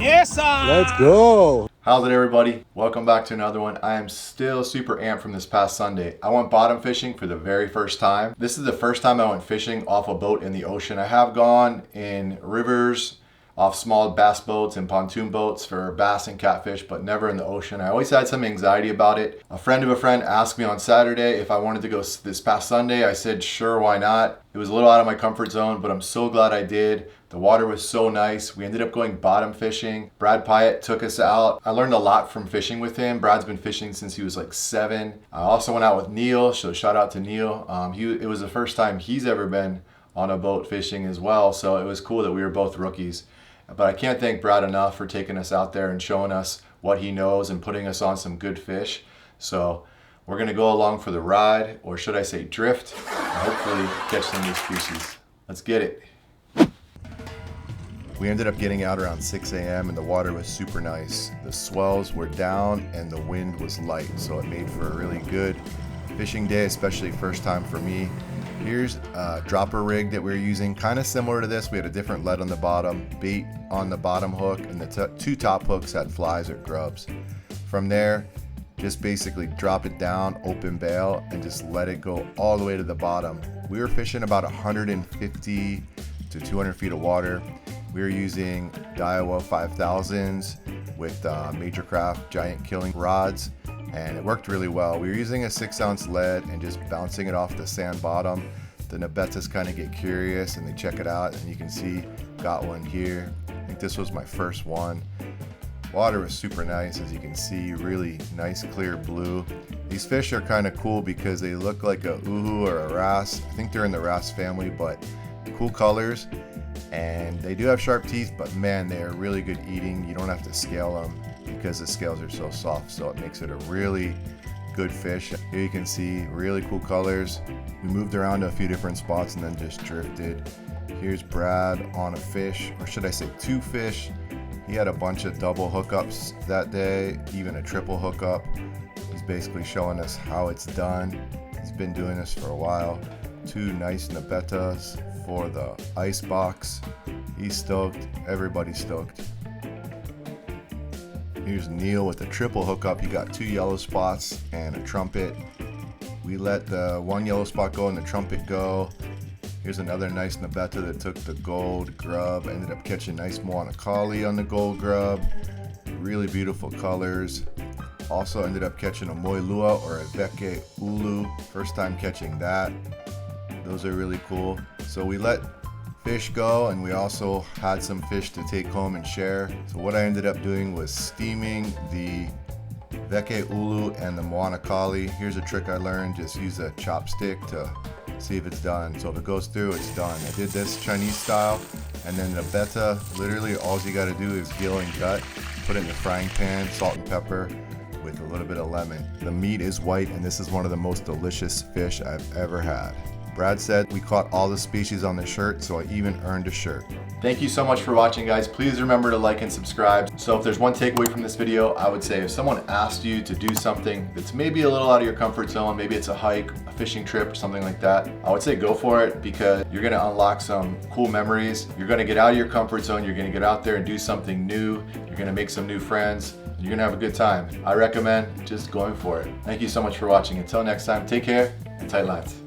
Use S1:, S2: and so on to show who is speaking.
S1: Yes, sir.
S2: Let's go.
S3: How's it, everybody? Welcome back to another one. I am still super amped from this past Sunday. I went bottom fishing for the very first time. This is the first time I went fishing off a boat in the ocean. I have gone in rivers, off small bass boats and pontoon boats for bass and catfish, but never in the ocean. I always had some anxiety about it. A friend of a friend asked me on Saturday if I wanted to go this past Sunday. I said, sure, why not? It was a little out of my comfort zone, but I'm so glad I did. The water was so nice. We ended up going bottom fishing. Brad Pyatt took us out. I learned a lot from fishing with him. Brad's been fishing since he was like 7. I also went out with Neil, so shout out to Neil. It was the first time he's ever been on a boat fishing as well, so it was cool that we were both rookies. But I can't thank Brad enough for taking us out there and showing us what he knows and putting us on some good fish. So we're gonna go along for the ride, or should I say drift, and hopefully catch some new species. Let's get it. We ended up getting out around 6 a.m. and the water was super nice. The swells were down and the wind was light, so it made for a really good fishing day, especially first time for me. Here's a dropper rig that we're using, kind of similar to this. We had a different lead on the bottom, bait on the bottom hook, and the two top hooks had flies or grubs. From there, just basically drop it down, open bail, and just let it go all the way to the bottom. We were fishing about 150 to 200 feet of water. We were using Daiwa 5000s with Major Craft giant killing rods, and it worked really well. We were using a 6-ounce lead and just bouncing it off the sand bottom. The Nabetas kind of get curious and they check it out, and you can see got one here. I think this was my first one. Water was super nice, as you can see, really nice clear blue. These fish are kind of cool because they look like a uhu or a wrasse. I think they're in the wrasse family, but cool colors. And they do have sharp teeth, but man, they are really good eating. You don't have to scale them because the scales are so soft, so it makes it a really good fish. Here you can see really cool colors. We moved around to a few different spots and then just drifted. Here's Brad on a fish, or should I say 2 fish. He had a bunch of double hookups that day, even a triple hookup. He's basically showing us how it's done. He's been doing this for a while. 2 nice Nabetas for the ice box. He's stoked. Everybody's stoked. Here's Neil with a triple hookup. He got 2 yellow spots and a trumpet. We let the 1 yellow spot go and the trumpet go. Here's another nice Nabeta that took the gold grub. Ended up catching nice Moana Kali on the gold grub. Really beautiful colors. Also ended up catching a Moilua or a Veke Ulu. First time catching that. Those are really cool. So we let fish go, and we also had some fish to take home and share. So what I ended up doing was steaming the Veke Ulu and the Moana Kali. Here's a trick I learned: just use a chopstick to see if it's done. So if it goes through, it's done. I did this Chinese style, and then the betta, literally all you got to do is gill and gut, put it in the frying pan, salt and pepper with a little bit of lemon. The meat is white, and this is one of the most delicious fish I've ever had. Brad said we caught all the species on the shirt, so I even earned a shirt. Thank you so much for watching, guys. Please remember to like and subscribe. So if there's one takeaway from this video, I would say if someone asked you to do something that's maybe a little out of your comfort zone, maybe it's a hike, a fishing trip, or something like that, I would say go for it, because you're gonna unlock some cool memories. You're gonna get out of your comfort zone. You're gonna get out there and do something new. You're gonna make some new friends. You're gonna have a good time. I recommend just going for it. Thank you so much for watching. Until next time, take care and tight lines.